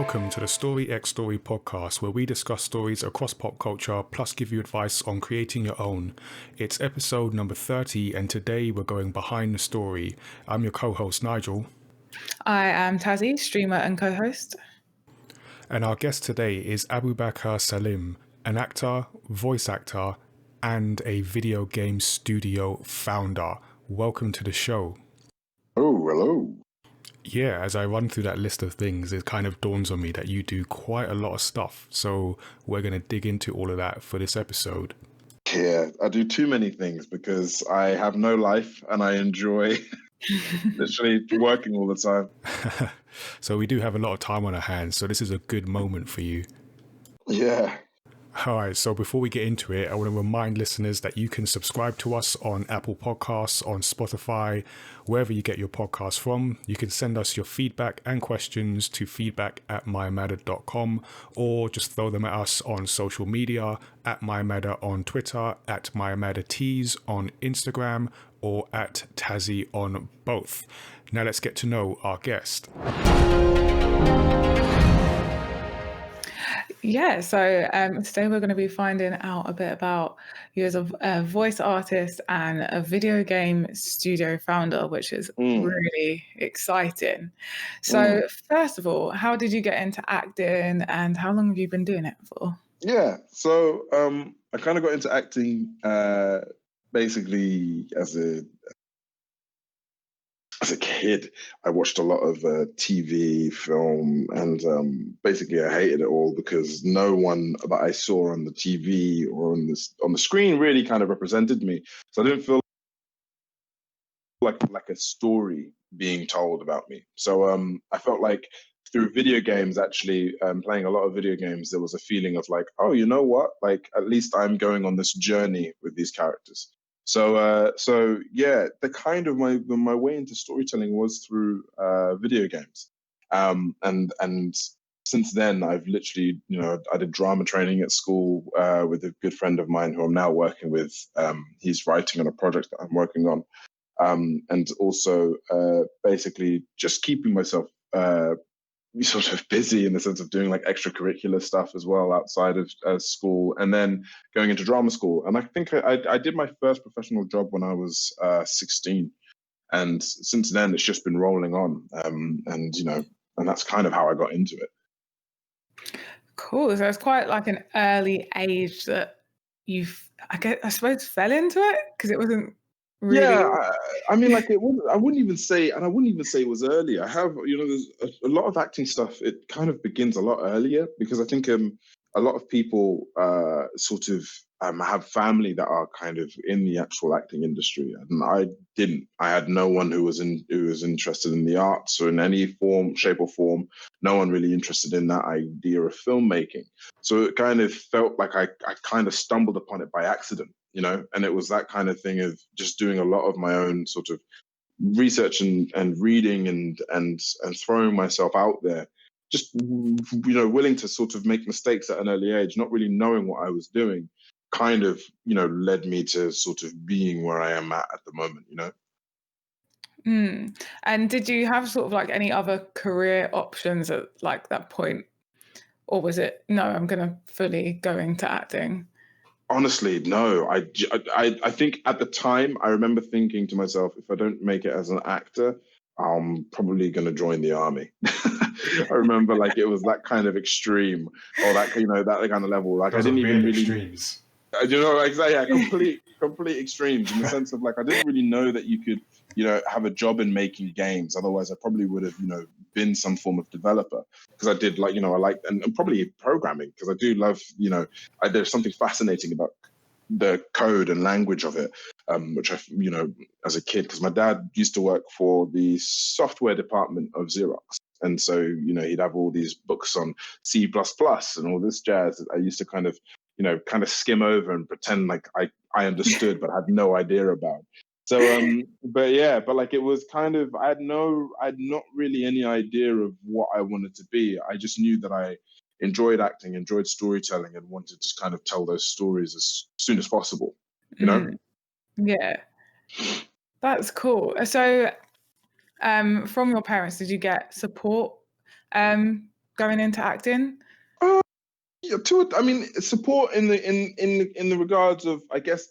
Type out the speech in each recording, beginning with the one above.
Welcome to the Story X Story podcast, where we discuss stories across pop culture plus give you advice on creating your own. It's episode number 30, and today we're going behind the story. I'm your co-host Nigel. I am Tazziii, streamer and co-host. And our guest today is Abubakar Salim, an actor, voice actor, and a video game studio founder. Welcome to the show. Oh, hello. Yeah, as I run through that list of things, it kind of dawns on me that you do quite a lot of stuff. So we're going to dig into all of that for this episode. Yeah, I do too many things because I have no life and I enjoy literally working all the time. So we do have a lot of time on our hands. So this is a good moment for you. Yeah. All right, so before we get into it, I want to remind listeners that you can subscribe to us on Apple Podcasts, on Spotify, wherever you get your podcasts from. You can send us your feedback and questions to feedback@mayamada.com, or just throw them at us on social media, at mayamada on Twitter, at mayamadatees on Instagram, or at Tazziii on both. Now let's get to know our guest. Yeah, so today we're going to be finding out a bit about you as a voice artist and a video game studio founder, which is really exciting. So first of all, how did you get into acting and how long have you been doing it for? Yeah, so I kind of got into acting basically as a kid. I watched a lot of TV, film, and basically I hated it all because no one that I saw on the TV or on the screen really kind of represented me. So I didn't feel like a story being told about me. So I felt like through video games, actually playing a lot of video games, there was a feeling of like, oh, you know what? Like at least I'm going on this journey with these characters. So yeah, the kind of my way into storytelling was through video games, and since then I've literally, I did drama training at school with a good friend of mine who I'm now working with. He's writing on a project that I'm working on, and also basically just keeping myself sort of busy in the sense of doing like extracurricular stuff as well outside of school, and then going into drama school. And I think I did my first professional job when I was 16, and since then it's just been rolling on. And that's kind of how I got into it. Cool. So it's quite like an early age that I suppose, fell into it because it wasn't really. Yeah, I mean, like it wasn't. I wouldn't even say it was early. I have, there's a lot of acting stuff. It kind of begins a lot earlier because I think a lot of people sort of have family that are kind of in the actual acting industry, and I didn't. I had no one who was interested in the arts or in any form, shape, or form. No one really interested in that idea of filmmaking. So it kind of felt like I kind of stumbled upon it by accident. And it was that kind of thing of just doing a lot of my own sort of research and reading and throwing myself out there, just, willing to sort of make mistakes at an early age, not really knowing what I was doing, kind of, led me to sort of being where I am at the moment, And did you have sort of like any other career options at like that point? Or was it, no, I'm going to fully go into acting? Honestly, no. I think at the time I remember thinking to myself, if I don't make it as an actor, I'm probably going to join the army. I remember like it was that kind of extreme, or that that kind of level. Like Those I didn't even really extremes. Exactly, yeah, complete extremes in the sense of like I didn't really know that you could have a job in making games. Otherwise, I probably would have been some form of developer, because I did like I like and probably programming, because I do love there's something fascinating about the code and language of it, which I as a kid, because my dad used to work for the software department of Xerox. And so, he'd have all these books on C++ and all this jazz that I used to kind of skim over and pretend like I understood, but had no idea about. So, but like it was kind of, I had not really any idea of what I wanted to be. I just knew that I enjoyed acting, enjoyed storytelling, and wanted to kind of tell those stories as soon as possible, Yeah, that's cool. So, from your parents, did you get support going into acting? Yeah, I mean, support in the regards of, I guess.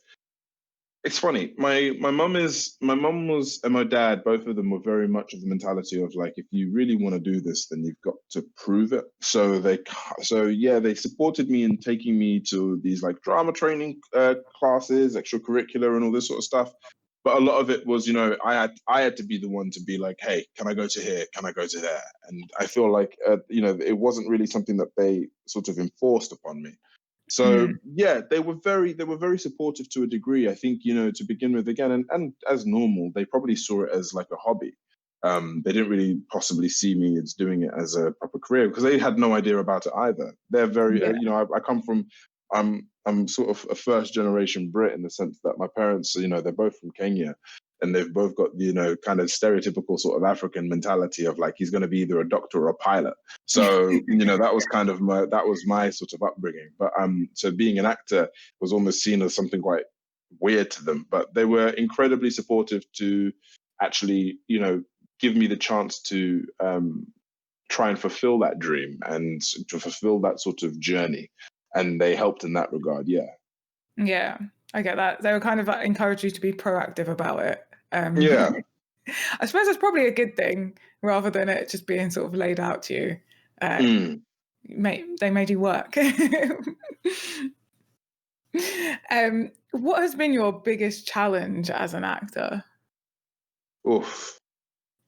It's funny. My mum was, and my dad, both of them were very much of the mentality of like, if you really want to do this, then you've got to prove it. So they supported me in taking me to these like drama training classes, extracurricular, and all this sort of stuff. But a lot of it was, I had to be the one to be like, hey, can I go to here? Can I go to there? And I feel like, it wasn't really something that they sort of enforced upon me. So yeah, they were very supportive to a degree. I think, to begin with, again, and as normal, they probably saw it as like a hobby. They didn't really possibly see me as doing it as a proper career because they had no idea about it either. They're very, I come from, I'm sort of a first generation Brit in the sense that my parents, they're both from Kenya. And they've both got, kind of stereotypical sort of African mentality of like, he's going to be either a doctor or a pilot. So, that was my sort of upbringing. But so being an actor was almost seen as something quite weird to them. But they were incredibly supportive to actually, give me the chance to try and fulfill that dream and to fulfill that sort of journey. And they helped in that regard. Yeah. Yeah, I get that. They were kind of like, encourage you to be proactive about it. Yeah. I suppose that's probably a good thing rather than it just being sort of laid out to you. They made you work. What has been your biggest challenge as an actor? Oof.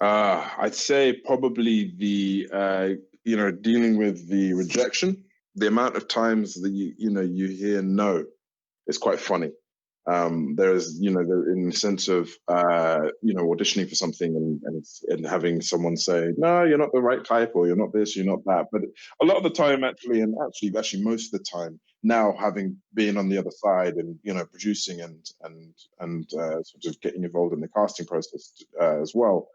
I'd say probably the dealing with the rejection. The amount of times that you hear no is quite funny. There's in the sense of auditioning for something and having someone say, no, you're not the right type, or you're not this, you're not that. But a lot of the time, actually most of the time now, having been on the other side and producing and sort of getting involved in the casting process as well,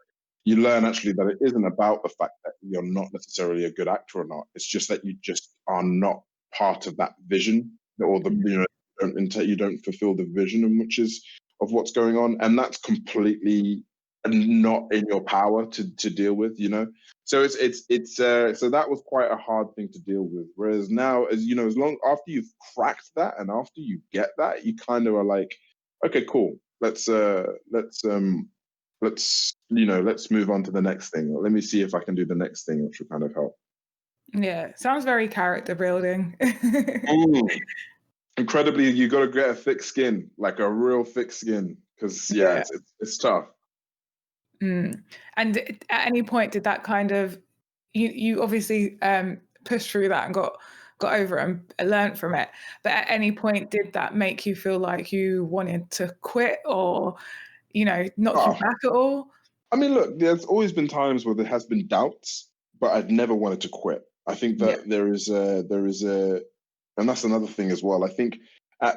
you learn actually that it isn't about the fact that you're not necessarily a good actor or not. It's just that you just are not part of that vision, or you don't fulfill the vision of what's going on, and that's completely not in your power to deal with. So so that was quite a hard thing to deal with. Whereas now, as as long after you've cracked that and after you get that, you kind of are like, okay, cool. Let's move on to the next thing. Let me see if I can do the next thing, which will kind of help. Yeah, sounds very character building. Incredibly, you got to get a thick skin, like a real thick skin, because it's tough. And at any point, did that kind of you obviously pushed through that and got over it and learned from it? But at any point, did that make you feel like you wanted to quit, or knock you back at all? I mean, look, there's always been times where there has been doubts, but I've never wanted to quit. I think that there is a, and that's another thing as well. I think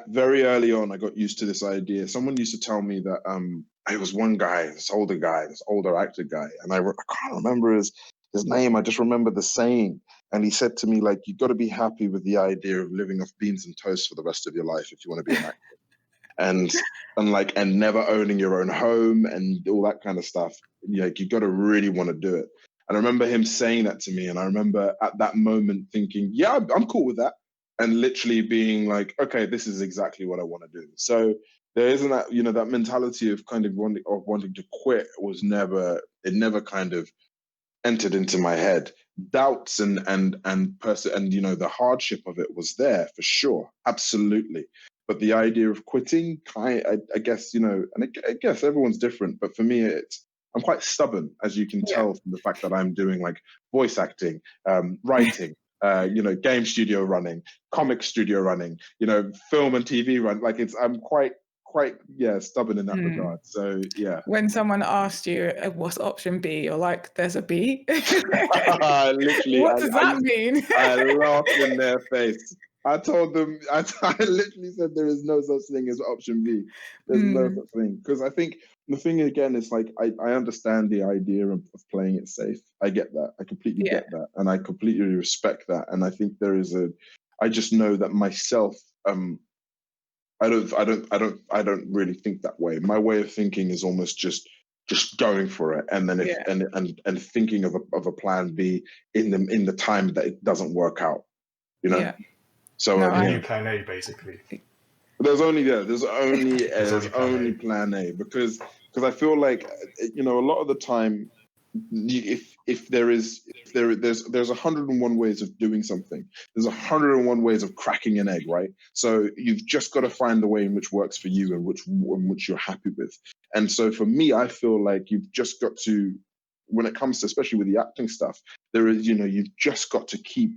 very early on, I got used to this idea. Someone used to tell me that it was one guy, this older actor guy, and I can't remember his name. I just remember the saying, and he said to me, like, you got to be happy with the idea of living off beans and toast for the rest of your life if you want to be an actor. and never owning your own home and all that kind of stuff. Like, you got to really want to do it. And I remember him saying that to me, and I remember at that moment thinking, yeah, I'm cool with that, and literally being like, okay, this is exactly what I want to do. So there isn't that, that mentality of kind of wanting to quit never kind of entered into my head. Doubts and the hardship of it was there for sure, absolutely. But the idea of quitting, I guess, and I guess everyone's different, but for me, I'm quite stubborn, as you can tell from the fact that I'm doing like voice acting, writing, game studio running, comic studio running, film and TV run. Like I'm quite stubborn in that regard. So yeah. When someone asked you what's option B, you're like, there's a B. Literally, what does that mean? I laughed in their face. I told them, I literally said there is no such thing as option B. There's no such thing. Because I think the thing again is like, I understand the idea of playing it safe. I get that. I completely get that. And I completely respect that. And I think I just know that myself, I don't really think that way. My way of thinking is almost just just going for it, and then and thinking of a plan B in the time that it doesn't work out, you know. So new plan A basically. There's only plan A, because I feel like, you know, a lot of the time, if there's 101 ways of doing something, there's 101 ways of cracking an egg, right? So you've just got to find the way in which works for you and which you're happy with. And so for me, I feel like you've just got to, when it comes to, especially with the acting stuff, there is, you know, you've just got to keep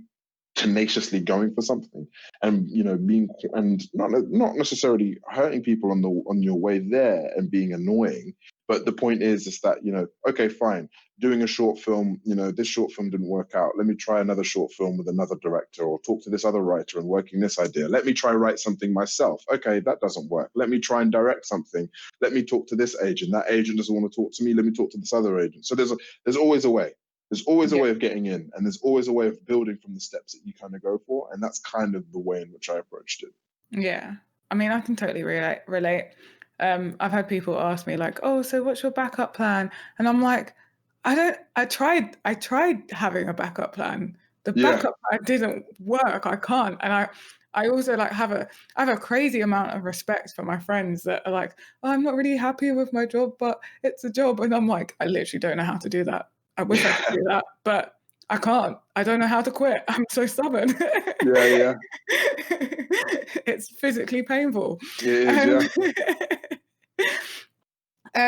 tenaciously going for something, and, you know, being, and not necessarily hurting people on your way there and being annoying, but the point is that, you know, okay, fine, doing a short film, you know, this short film didn't work out, let me try another short film with another director, or talk to this other writer and working this idea, let me try write something myself, okay, that doesn't work, let me try and direct something, let me talk to this agent, that agent doesn't want to talk to me, let me talk to this other agent. So there's always a way. There's always a way of getting in, and there's always a way of building from the steps that you kind of go for. And that's kind of the way in which I approached it. Yeah. I mean, I can totally relate. I've had people ask me like, oh, so what's your backup plan? And I'm like, I tried having a backup plan. The backup plan didn't work. I can't. And I also like have a crazy amount of respect for my friends that are like, oh, I'm not really happy with my job, but it's a job. And I'm like, I literally don't know how to do that. I wish I could do that, but I can't. I don't know how to quit. I'm so stubborn. Yeah. It's physically painful. It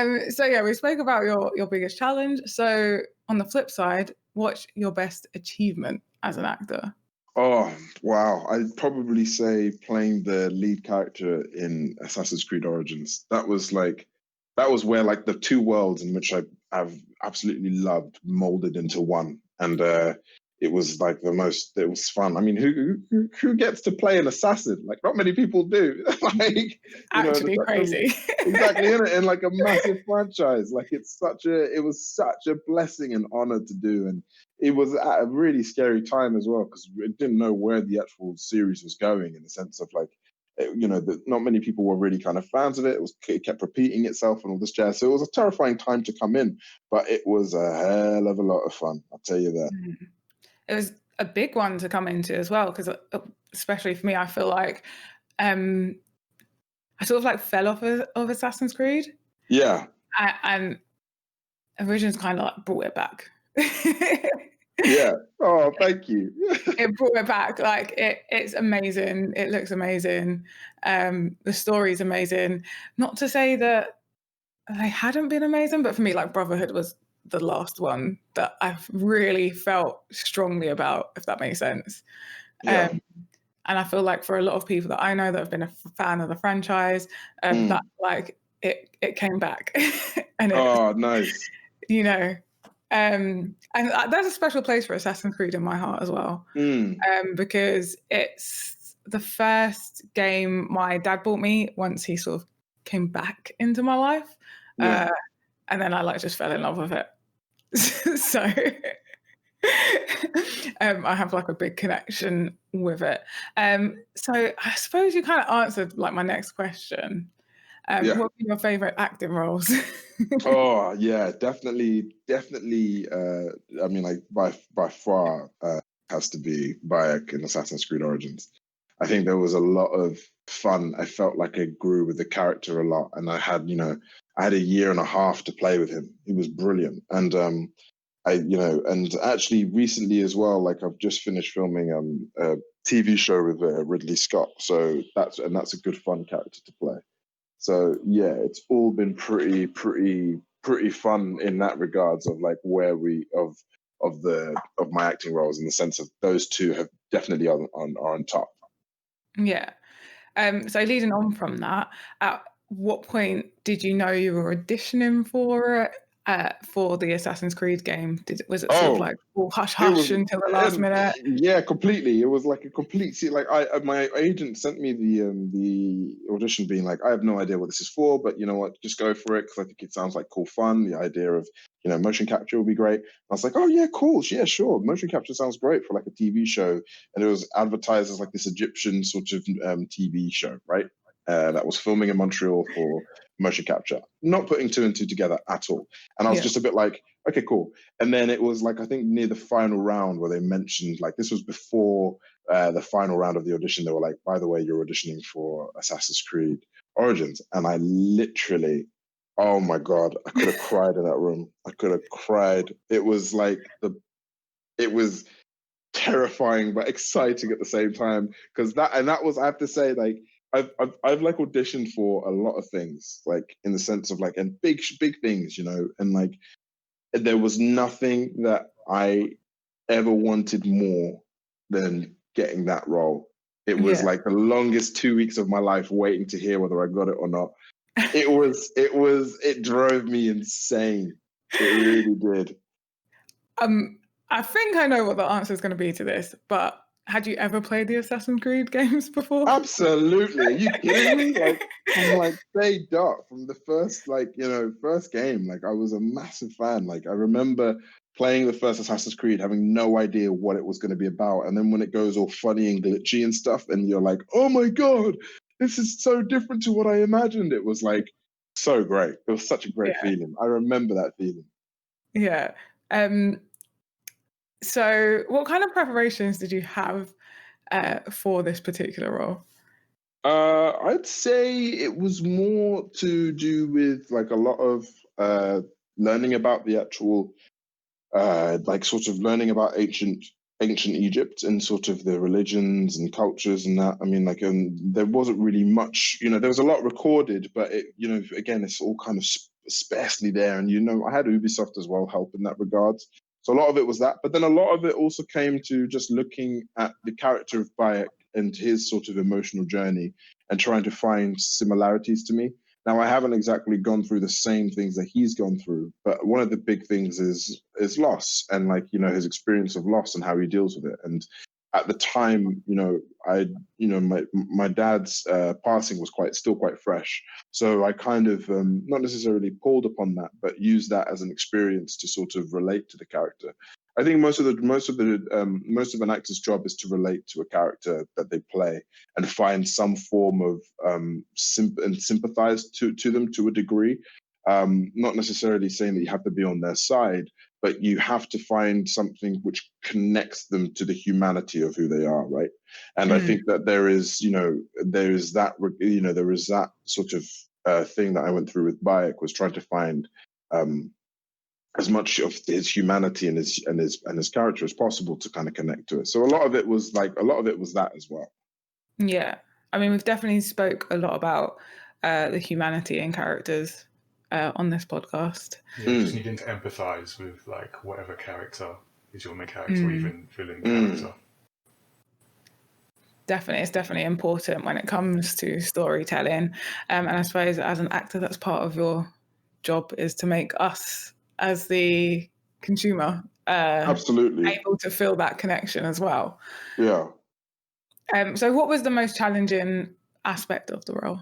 is, So yeah, we spoke about your biggest challenge. So on the flip side, what's your best achievement as an actor? Oh, wow. I'd probably say playing the lead character in Assassin's Creed Origins. That was where like the two worlds in which I've absolutely loved molded into one. And it was like it was fun. I mean, who gets to play an assassin? Like, not many people do. Like, you actually know, crazy. Exactly, in like a massive franchise. Like, it was such a blessing and honor to do. And it was at a really scary time as well, because we didn't know where the actual series was going, in the sense of like, you know, that not many people were really kind of fans of it. It kept repeating itself and all this jazz. So it was a terrifying time to come in, but it was a hell of a lot of fun. I'll tell you that. It was a big one to come into as well, because especially for me, I feel like I sort of like fell off of Assassin's Creed. Yeah. And Origins kind of like brought it back. Yeah. Oh, thank you. It brought it back. Like it's amazing. It looks amazing. The story's amazing. Not to say that they hadn't been amazing, but for me, like Brotherhood was the last one that I've really felt strongly about, if that makes sense. Yeah. And I feel like for a lot of people that I know that have been a fan of the franchise, that like it came back. And nice. You know, and there's a special place for Assassin's Creed in my heart as well, because it's the first game my dad bought me once he sort of came back into my life, and then I like just fell in love with it. So I have like a big connection with it. So I suppose you kind of answered like my next question. What were your favorite acting roles? Oh yeah, definitely. I mean, like by far has to be Bayek in Assassin's Creed Origins. I think there was a lot of fun. I felt like I grew with the character a lot, and I had a year and a half to play with him. He was brilliant, and and actually recently as well, like I've just finished filming a TV show with Ridley Scott, so that's a good fun character to play. So yeah, it's all been pretty fun in that regards of like where of my acting roles, in the sense of those two have definitely are on top. Yeah. So leading on from that, at what point did you know you were auditioning for the Assassin's Creed game? Was it sort of like all hush until the last minute? Yeah, completely. It was like a complete. My agent sent me the audition, being like, I have no idea what this is for, but you know what, just go for it, because I think it sounds like cool fun. The idea of motion capture will be great. I was like, oh yeah, cool, yeah, sure. Motion capture sounds great for like a TV show, and it was advertised as like this Egyptian sort of TV show, right? That was filming in Montreal for motion capture, not putting two and two together at all. And I was just a bit like, okay, cool. And then it was like, I think near the final round where they mentioned, like, this was before the final round of the audition. They were like, by the way, you're auditioning for Assassin's Creed Origins. And I literally, oh my God, I could have cried in that room. I could have cried. It was like it was terrifying but exciting at the same time, because that was, I have to say, like, I've like auditioned for a lot of things, like in the sense of like, and big things, you know, and like there was nothing that I ever wanted more than getting that role. It was like the longest 2 weeks of my life waiting to hear whether I got it or not. It drove me insane. It really did. I think I know what the answer is going to be to this, but had you ever played the Assassin's Creed games before? Absolutely. Are you kidding me? Like, from like day dot, from the first, like, you know, first game, like I was a massive fan. Like I remember playing the first Assassin's Creed, having no idea what it was going to be about. And then when it goes all funny and glitchy and stuff, and you're like, oh my God, this is so different to what I imagined. It was like so great. It was such a great feeling. I remember that feeling. Yeah. So what kind of preparations did you have for this particular role? I'd say it was more to do with like a lot of learning about the actual, like sort of learning about ancient Egypt and sort of the religions and cultures and that. I mean, like, there wasn't really much, you know, there was a lot recorded, but it, you know, again, it's all kind of sparsely there. And, you know, I had Ubisoft as well help in that regards. So a lot of it was that, but then a lot of it also came to just looking at the character of Bayek and his sort of emotional journey and trying to find similarities to me. Now, I haven't exactly gone through the same things that he's gone through, but one of the big things is loss and, like, you know, his experience of loss and how he deals with it. And at the time, you know, my dad's passing was still quite fresh. So I kind of not necessarily pulled upon that, but used that as an experience to sort of relate to the character. I think most of an actor's job is to relate to a character that they play and find some form of sympathize to them to a degree. Not necessarily saying that you have to be on their side, but you have to find something which connects them to the humanity of who they are, right? And I think that there is that sort of thing that I went through with Bayek, was trying to find as much of his humanity and his character as possible to kind of connect to it. So a lot of it was that as well. Yeah, I mean, we've definitely spoke a lot about the humanity in characters on this podcast. Yeah, just needing to empathize with like whatever character is your main character or even villain character. Definitely, it's definitely important when it comes to storytelling. And I suppose as an actor, that's part of your job, is to make us as the consumer absolutely able to feel that connection as well. Yeah. So what was the most challenging aspect of the role?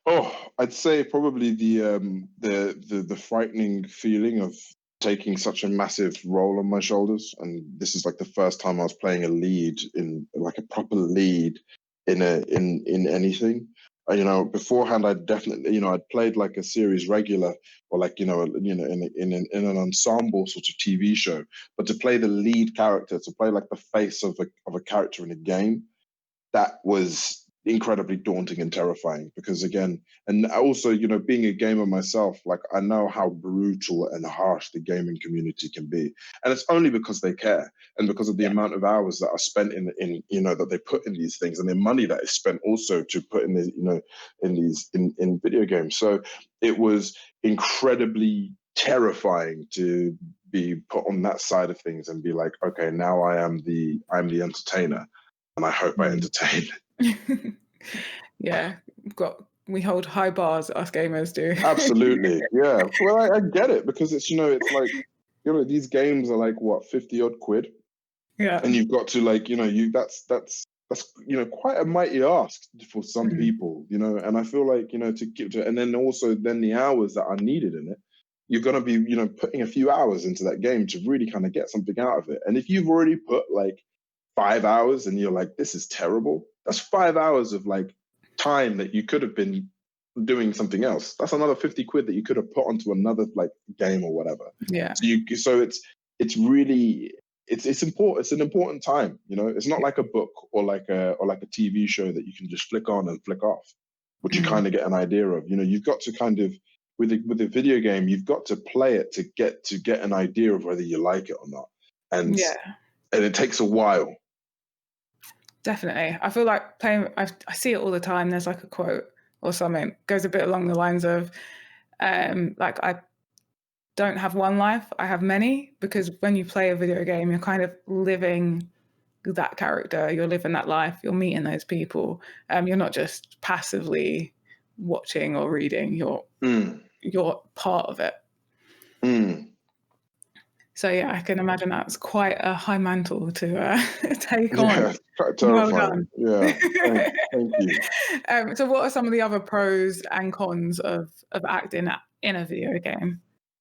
Oh, I'd say probably the frightening feeling of taking such a massive role on my shoulders. And this is like the first time I was playing a lead, in like a proper lead in anything. You know, beforehand, I'd definitely, you know, I'd played like a series regular or like, in an ensemble sort of TV show, but to play the lead character, to play like the face of a character in a game, that was incredibly daunting and terrifying, because again, and also, you know, being a gamer myself, like I know how brutal and harsh the gaming community can be, and it's only because they care and because of the amount of hours that are spent in you know, that they put in these things, and the money that is spent also to put in the, you know, in video games. So it was incredibly terrifying to be put on that side of things and be like, okay, now I'm the entertainer, and I hope I entertain. Yeah, we hold high bars, us gamers do. Absolutely, yeah. Well, I get it, because it's, you know, it's like, you know, these games are like what, 50 odd quid, and you've got to, like, you know, that's you know, quite a mighty ask for some people, you know. And I feel like, you know, to give to, and then also then the hours that are needed in it, you're going to be, you know, putting a few hours into that game to really kind of get something out of it. And if you've already put like 5 hours and you're like, this is terrible, that's 5 hours of like time that you could have been doing something else. That's another 50 quid that you could have put onto another like game or whatever. Yeah. So it's really it's important. It's an important time. You know, it's not like a book or like a TV show that you can just flick on and flick off, which you kind of get an idea of. You know, you've got to kind of with a video game, you've got to play it to get an idea of whether you like it or not. And it takes a while. Definitely. I feel like playing, I see it all the time. There's like a quote or something, goes a bit along the lines of, like, I don't have one life, I have many, because when you play a video game, you're kind of living that character, you're living that life, you're meeting those people. You're not just passively watching or reading, you're part of it. So yeah, I can imagine that's quite a high mantle to take on. Yeah, quite terrifying. Well done. Yeah, thank you. So what are some of the other pros and cons of acting in a video game?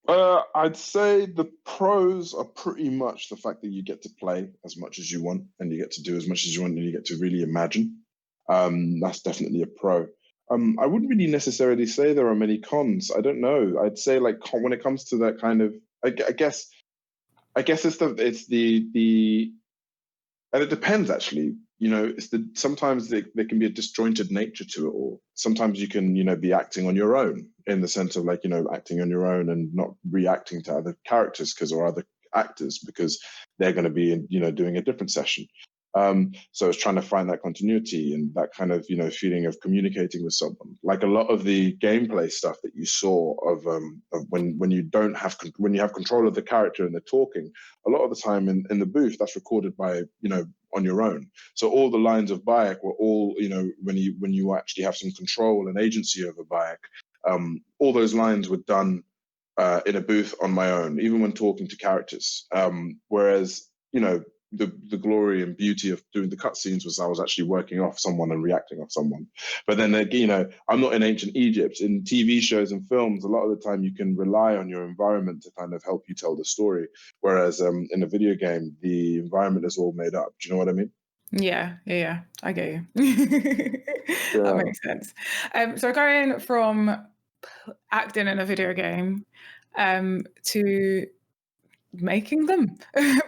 I'd say the pros are pretty much the fact that you get to play as much as you want and you get to do as much as you want and you get to really imagine. That's definitely a pro. I wouldn't really necessarily say there are many cons. I don't know. I'd say like when it comes to that kind of, I guess it's the and it depends actually. You know, sometimes there can be a disjointed nature to it all. Sometimes you can, you know, be acting on your own in the sense of like, you know, acting on your own and not reacting to other characters or other actors because they're going to be, you know, doing a different session. So it's trying to find that continuity and that kind of, you know, feeling of communicating with someone. Like a lot of the gameplay stuff that you saw of when you have control of the character and they're talking, a lot of the time in the booth, that's recorded by, you know, on your own. So all the lines of Bayek were all, you know, when you actually have some control and agency over Bayek, all those lines were done in a booth on my own, even when talking to characters. Whereas, you know, the glory and beauty of doing the cutscenes was I was actually working off someone and reacting off someone. But then, you know, I'm not in ancient Egypt. In TV shows and films, a lot of the time you can rely on your environment to kind of help you tell the story. Whereas in a video game, the environment is all made up. Do you know what I mean? Yeah, I get you. That makes sense. So going from acting in a video game to making them,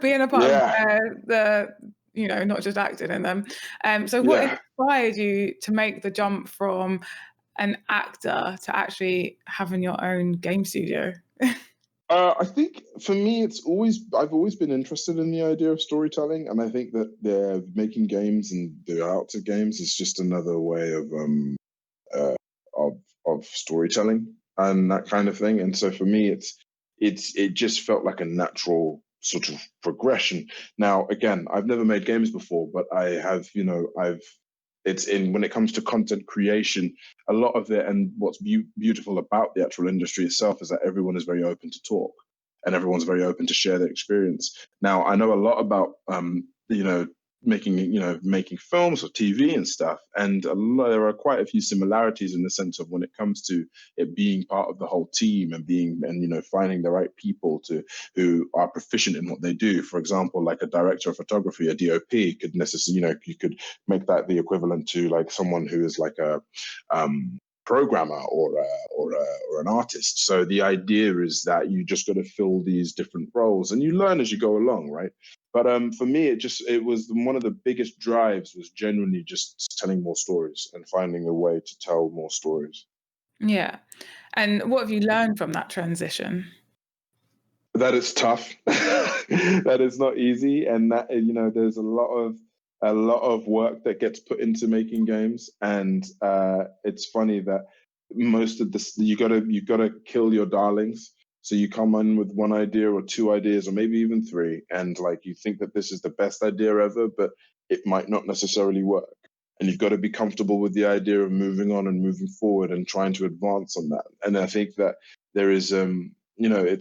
being a part of the, you know, not just acting in them. So what inspired you to make the jump from an actor to actually having your own game studio? I think for me, I've always been interested in the idea of storytelling, and I think that they're making games and the art of games is just another way of storytelling and that kind of thing. And so for me, it just felt like a natural sort of progression. Now, again, I've never made games before, but I have, you know, when it comes to content creation, a lot of it, and what's beautiful about the actual industry itself is that everyone is very open to talk and everyone's very open to share their experience. Now, I know a lot about, you know, making films or TV and stuff, and there are quite a few similarities in the sense of when it comes to it being part of the whole team and you know, finding the right people who are proficient in what they do. For example, like a director of photography, a DOP could necessarily, you know, you could make that the equivalent to like someone who is like a programmer or an artist. So the idea is that you just got to fill these different roles and you learn as you go along, right? But for me, it was one of the biggest drives was genuinely just telling more stories and finding a way to tell more stories. Yeah. And what have you learned from that transition? That it's tough, that it's not easy, and that, you know, there's a lot of work that gets put into making games, and it's funny that most of this you gotta kill your darlings. So you come in with one idea or two ideas or maybe even three, and like you think that this is the best idea ever, but it might not necessarily work. And you've got to be comfortable with the idea of moving on and moving forward and trying to advance on that. And I think that there is, you know,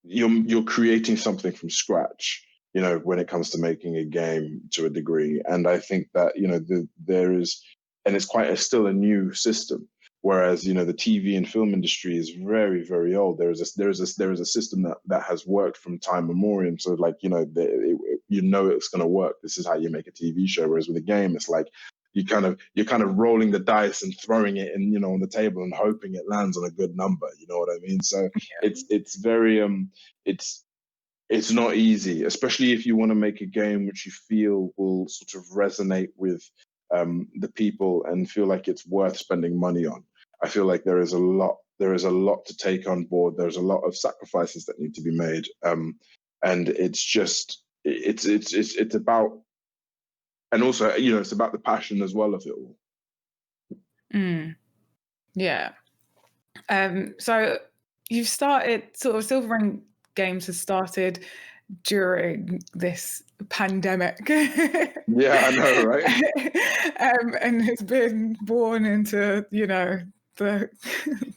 you're creating something from scratch, you know, when it comes to making a game to a degree. And I think that, you know, there is, and it's still a new system. Whereas, you know, the TV and film industry is very, very old. There is a system that has worked from time memorial. So, like, you know, you know it's going to work. This is how you make a TV show. Whereas with a game, it's like you're kind of rolling the dice and throwing it in, on the table and hoping it lands on a good number. You know what I mean? So it's very it's not easy, especially if you want to make a game which you feel will sort of resonate with the people and feel like it's worth spending money on. I feel like there is a lot to take on board. There's a lot of sacrifices that need to be made, and it's just it's about, and also it's about the passion as well of it all. Yeah. So you've started sort of Silver Games has started during this pandemic. Yeah, I know, right? And it's been born into, the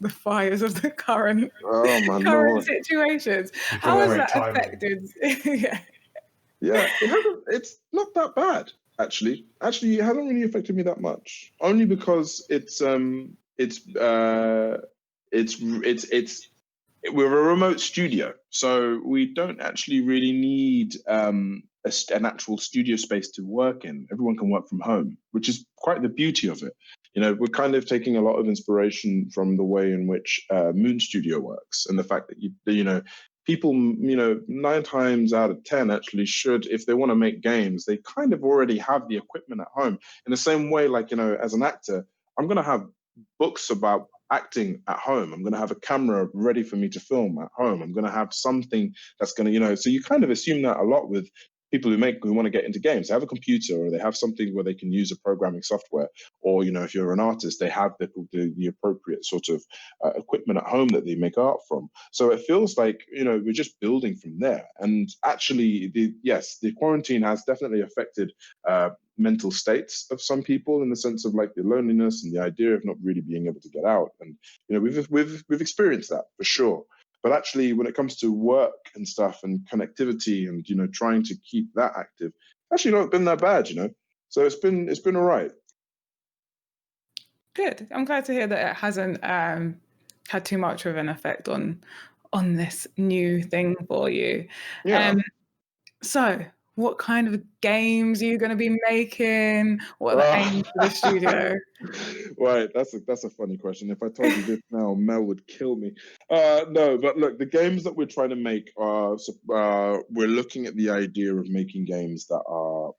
fires of the current situations. How has that affected? Yeah, it's not that bad, actually. Actually, it hasn't really affected me that much. Only because we're a remote studio, so we don't actually really need an actual studio space to work in. Everyone can work from home, which is quite the beauty of it. We're kind of taking a lot of inspiration from the way in which Moon Studio works, and the fact that people, 9 times out of 10 actually should, if they want to make games, they kind of already have the equipment at home. In the same way, like, as an actor, I'm going to have books about acting at home. I'm going to have a camera ready for me to film at home. I'm going to have something that's going to, so you kind of assume that a lot with people who want to get into games. They have a computer, or they have something where they can use a programming software, or if you're an artist, they have the appropriate sort of equipment at home that they make art from. So it feels like we're just building from there. And actually, the quarantine has definitely affected mental states of some people, in the sense of like the loneliness and the idea of not really being able to get out. And we've experienced that for sure. But actually, when it comes to work and stuff and connectivity and trying to keep that active, actually not been that bad, So it's been all right. Good. I'm glad to hear that it hasn't had too much of an effect on this new thing for you. Yeah. So what kind of games are you going to be making? What are the aims for the studio? Right, that's a funny question. If I told you this now, Mel would kill me. No, but look, the games that we're trying to make are we're looking at the idea of making games that are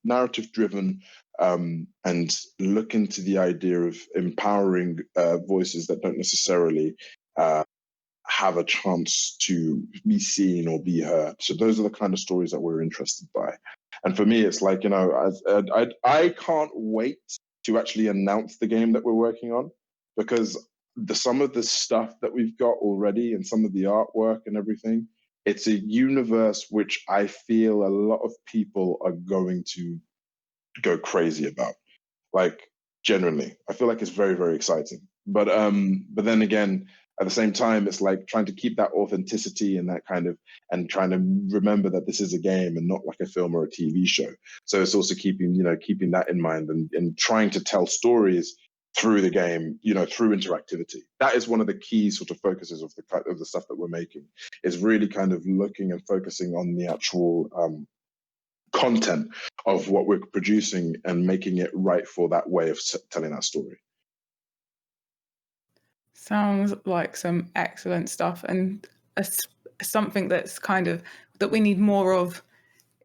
narrative driven, and look into the idea of empowering voices that don't necessarily have a chance to be seen or be heard. So those are the kind of stories that we're interested by. And for me, it's like, I can't wait to actually announce the game that we're working on, because some of the stuff that we've got already and some of the artwork and everything, it's a universe which I feel a lot of people are going to go crazy about. Like, genuinely, I feel like it's very, very exciting. But then again, at the same time, it's like trying to keep that authenticity and that kind of, and trying to remember that this is a game and not like a film or a TV show. So it's also keeping that in mind, and trying to tell stories through the game, through interactivity. That is one of the key sort of focuses of the stuff that we're making, is really kind of looking and focusing on the actual content of what we're producing and making it right for that way of telling that story. Sounds like some excellent stuff, and something that's kind of that we need more of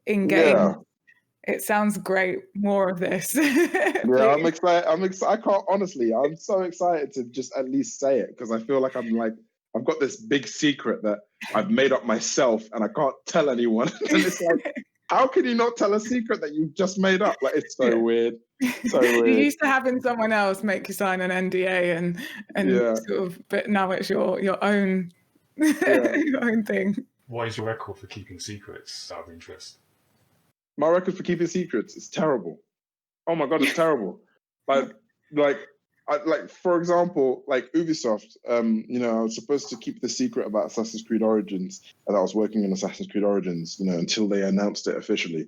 in game. Yeah. It sounds great. More of this. Yeah, I'm excited. I can't, honestly, I'm so excited to just at least say it, because I feel like I've got this big secret that I've made up myself and I can't tell anyone. And it's like, how can you not tell a secret that you just made up? Like, it's so weird. So weird. You're used to having someone else make you sign an NDA and sort of, but now it's your own your own thing. What is your record for keeping secrets, out of interest? My record for keeping secrets is terrible. Oh my God, it's terrible. Like for example, like Ubisoft, I was supposed to keep the secret about Assassin's Creed Origins, and I was working on Assassin's Creed Origins, until they announced it officially.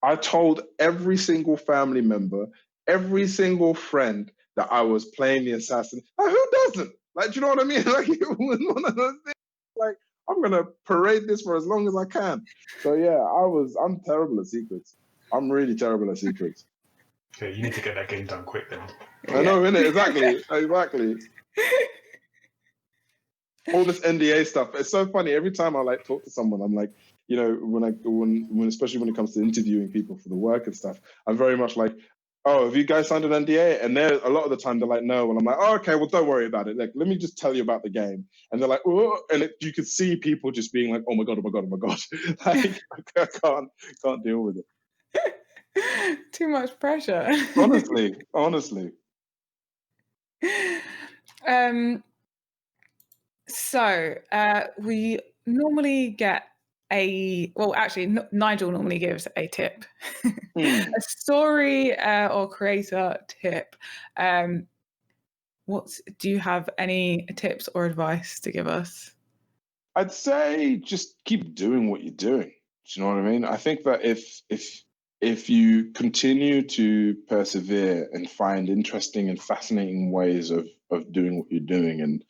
I told every single family member, every single friend that I was playing the assassin. Like, who doesn't? Like, do you know what I mean? Like, it was one of those things. Like, I'm gonna parade this for as long as I can. So yeah, I'm terrible at secrets. I'm really terrible at secrets. Yeah, you need to get that game done quick then. I know, innit? Exactly. All this NDA stuff. It's so funny. Every time I like talk to someone, I'm like, you know, when especially when it comes to interviewing people for the work and stuff, I'm very much like, oh, have you guys signed an NDA? And they're a lot of the time they're like, no. And I'm like, oh, okay, well, don't worry about it. Like, let me just tell you about the game. And they're like, oh, and you could see people just being like, oh my god, oh my god, oh my god. Like, I can't deal with it. Too much pressure. Honestly. So we normally get Nigel normally gives a tip, a story or creator tip. Do you have any tips or advice to give us? I'd say just keep doing what you're doing. Do you know what I mean? I think that if you continue to persevere and find interesting and fascinating ways of doing what you're doing, and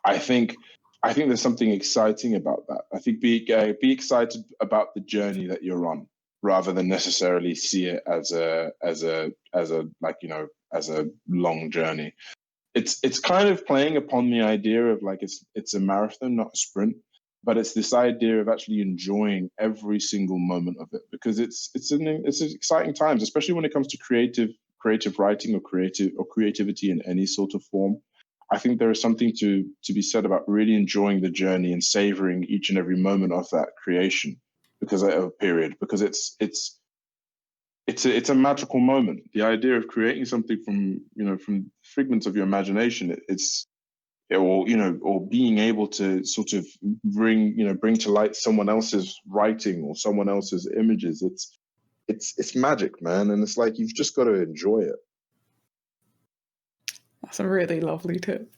I think there's something exciting about that. I think be excited about the journey that you're on, rather than necessarily see it as a like, you know, as a long journey. It's kind of playing upon the idea of like it's a marathon, not a sprint, but it's this idea of actually enjoying every single moment of it, because it's exciting times, especially when it comes to creative writing or creativity in any sort of form. I think there is something to be said about really enjoying the journey and savoring each and every moment of that creation, because it's a magical moment. The idea of creating something from figments of your imagination, or being able to sort of bring to light someone else's writing or someone else's images. It's magic, man, and it's like you've just got to enjoy it. That's a really lovely tip.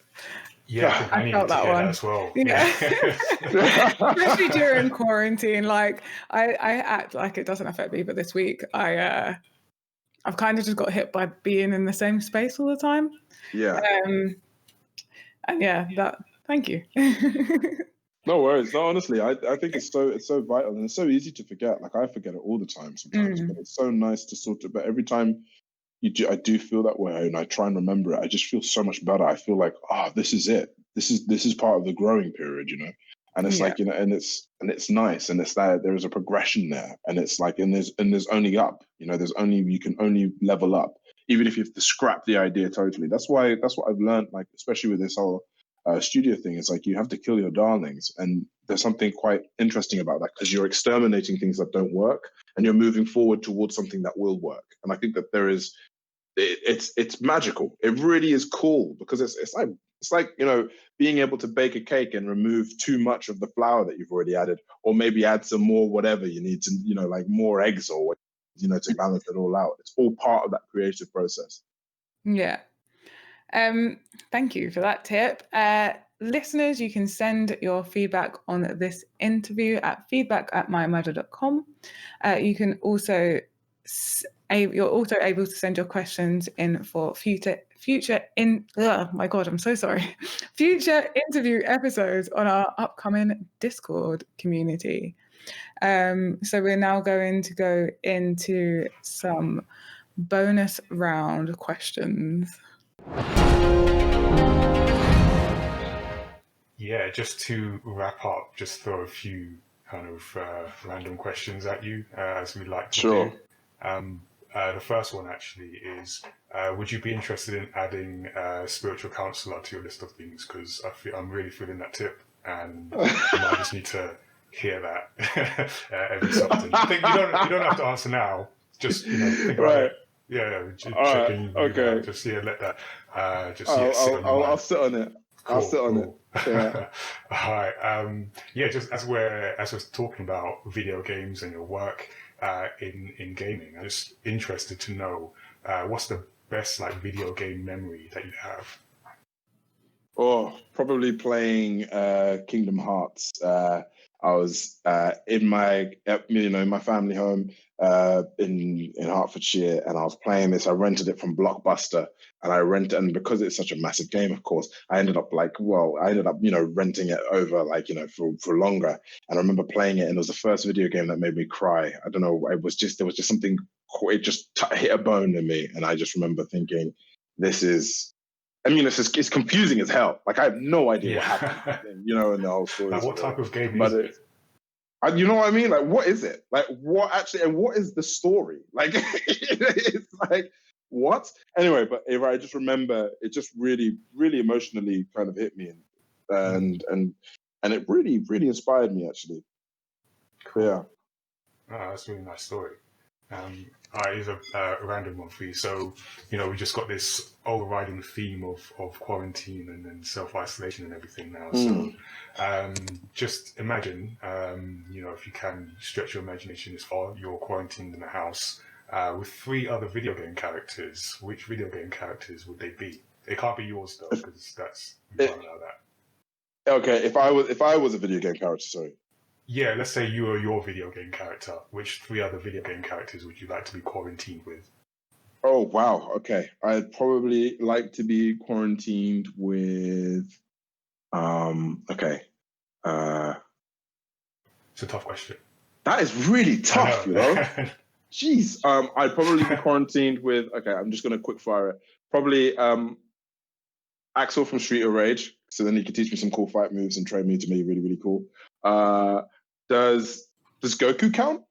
Yeah, I needed to hear that as well. Yeah. Especially during quarantine. Like I act like it doesn't affect me, but this week I've kind of just got hit by being in the same space all the time. Yeah. And yeah, thank you. No worries. No, honestly, I think it's so vital, and it's so easy to forget. Like I forget it all the time sometimes, but it's so nice to sort of. But every time I do feel that way, and I try and remember it. I just feel so much better. I feel like, this is it. This is part of the growing period, you know. And it's like, you know, and it's nice, and it's that there is a progression there, and it's like, and there's only up, you know. You can only level up, even if you have to scrap the idea totally. That's what I've learned, like especially with this whole studio thing. It's like you have to kill your darlings, and there's something quite interesting about that, because you're exterminating things that don't work, and you're moving forward towards something that will work. And I think that it's magical. It really is cool, because it's like you know, being able to bake a cake and remove too much of the flour that you've already added, or maybe add some more whatever you need to, you know, like more eggs or what, you know, to balance it all out. It's all part of that creative process. Yeah. Thank you for that tip. Listeners, you can send your feedback on this interview at feedback@mayamada.com. You can also you're also able to send your questions in for future interview episodes on our upcoming Discord community. So we're now going to go into some bonus round questions. Yeah, just to wrap up, just throw a few kind of random questions at you, as we like to do. The first one actually is, would you be interested in adding a spiritual counselor to your list of things? Because I'm really feeling that tip, and I just need to hear that every so often. I think you don't have to answer now. Just think about it. Yeah, checking. Okay. Just let that. I'll sit on it. Cool, I'll sit on it. Yeah. All right. Just as we're talking about video games and your work in gaming, I'm just interested to know what's the best like video game memory that you have? Oh, probably playing Kingdom Hearts. I was in my my family home in Hertfordshire, and I was playing this. I rented it from Blockbuster, and because it's such a massive game, of course, I ended up renting it over for longer. And I remember playing it, and it was the first video game that made me cry. I don't know, there was just something hit a bone in me, and I just remember thinking, this is. I mean, it's confusing as hell. Like, I have no idea what happened, in the whole story. Like, what type of game is it? You know what I mean? Like, what is it? Like, what actually, and what is the story? Like, it's like, what? Anyway, but if I just remember, it just really, really emotionally kind of hit me, and it really, really inspired me, actually. Cool. Yeah. Oh, that's a really nice story. Here's a random one for you. So, we just got this overriding theme of quarantine and self-isolation and everything now. So, just imagine, if you can stretch your imagination as far, you're quarantined in a house with 3 other video game characters. Which video game characters would they be? It can't be yours though, because you can't allow that. Okay, if I was a video game character, sorry. Yeah, let's say you are your video game character. Which 3 other video game characters would you like to be quarantined with? Oh, wow. Okay. I'd probably like to be quarantined with, okay. It's a tough question. That is really tough, Jeez. I'd probably be quarantined with, okay, I'm just going to quick fire it. Probably Axel from Street of Rage. So then he could teach me some cool fight moves and train me to be really, really cool. Does Goku count?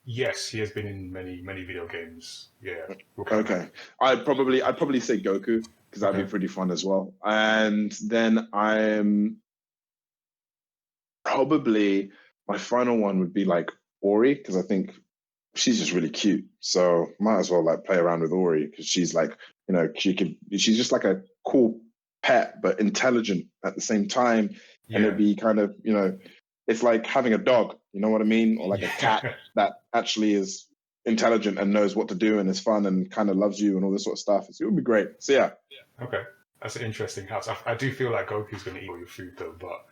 Yes, he has been in many video games. Yeah. Okay. I'd probably say Goku, because that'd be pretty fun as well. And then I'm probably, my final one would be like Ori, because I think she's just really cute. So might as well like play around with Ori, because she's like, she's just like a cool pet, but intelligent at the same time. Yeah. And it'd be kind of, it's like having a dog, you know what I mean? Or like a cat that actually is intelligent and knows what to do and is fun and kind of loves you and all this sort of stuff. So it would be great. So yeah. Okay. That's an interesting house. I do feel like Goku's going to eat all your food though, but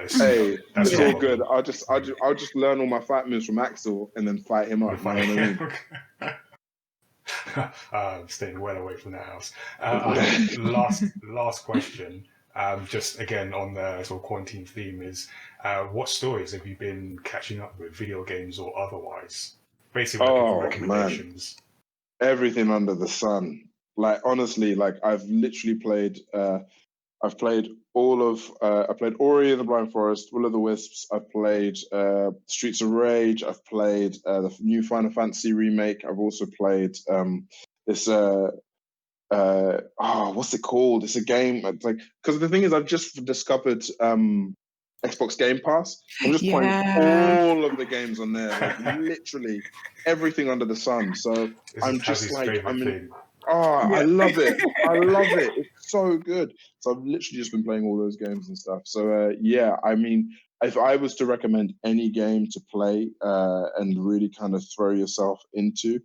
it's all good. I'll just learn all my fight moves from Axel and then fight him up. You know what I mean? I'm staying well away from that house. Last question. Just again on the sort of quarantine theme is, what stories have you been catching up with, video games or otherwise? Basically, looking for recommendations. Man. Everything under the sun. Like honestly, like I've literally played. I've played I played Ori and the Blind Forest, Will o' the Wisps. I've played Streets of Rage. I've played the new Final Fantasy remake. I've also played this. What's it called? It's a game. It's like, because the thing is, I've just discovered Xbox Game Pass. I'm just playing all of the games on there, like literally everything under the sun. So I'm just like, I love it. I love it. It's so good. So I've literally just been playing all those games and stuff. So yeah, I mean, if I was to recommend any game to play and really kind of throw yourself into,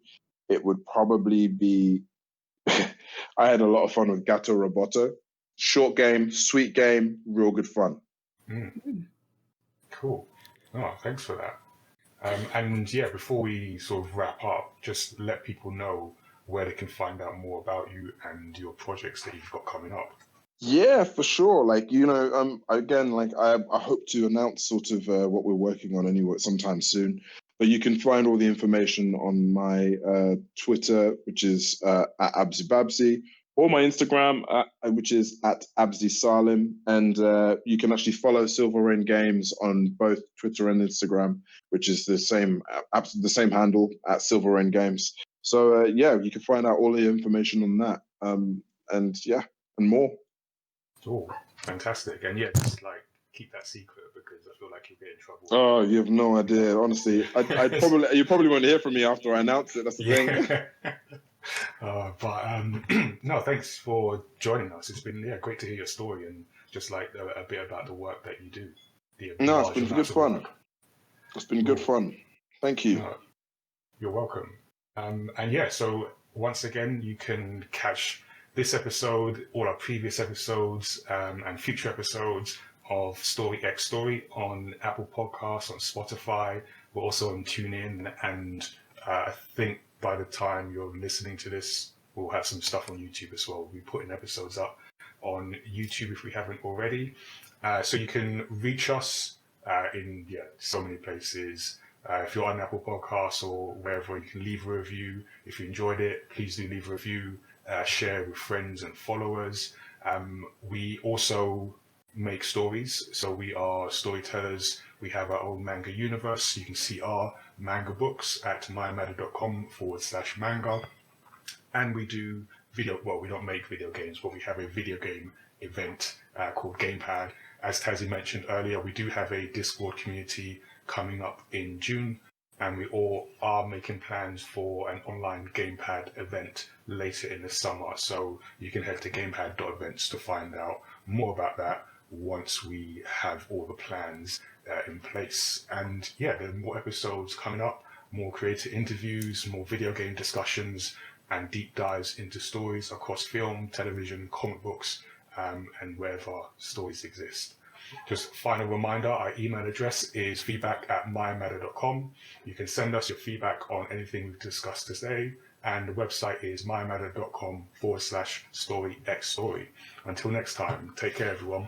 it would probably be. I had a lot of fun with Gato Roboto. Short game, sweet game, real good fun. Cool. Oh, thanks for that. And yeah, before we sort of wrap up, just let people know where they can find out more about you and your projects that you've got coming up. Yeah, for sure. Like, again, like I hope to announce sort of what we're working on anyway sometime soon. But you can find all the information on my Twitter, which is at AbziBabzi, or my Instagram, which is at Abzi Salim. And you can actually follow Silver Rain Games on both Twitter and Instagram, which is the same handle at Silver Rain Games. So yeah, you can find out all the information on that, and more. Oh, fantastic! And yeah, just like keep that secret because I feel like you'll get in trouble. Oh, you have no idea. Honestly, you probably won't hear from me after I announce it. That's the thing. But no, thanks for joining us. It's been great to hear your story and just like a bit about the work that you do. It's been good fun. It's been good fun. Thank you. You're welcome. And yeah, so once again, you can catch this episode, all our previous episodes, and future episodes of Story X Story on Apple Podcasts, on Spotify. We're also on TuneIn, and I think by the time you're listening to this, we'll have some stuff on YouTube as well. We'll be putting episodes up on YouTube if we haven't already. So you can reach us in so many places. If you're on Apple Podcasts or wherever, you can leave a review. If you enjoyed it, please do leave a review, share with friends and followers. We also make stories, so we are storytellers. We have our own manga universe. You can see our manga books at mayamada.com/manga. And we do we don't make video games, but we have a video game event called Gamepad. As Tazziii mentioned earlier, we do have a Discord community coming up in June, and we all are making plans for an online Gamepad event later in the summer. So you can head to gamepad.events to find out more about that once we have all the plans in place. And yeah, there are more episodes coming up, more creator interviews, more video game discussions, and deep dives into stories across film, television, comic books, and wherever stories exist. Just final reminder, our email address is feedback@mayamada.com. You can send us your feedback on anything we've discussed today, and the website is mayamada.com/storyxstory. Until next time, take care, everyone.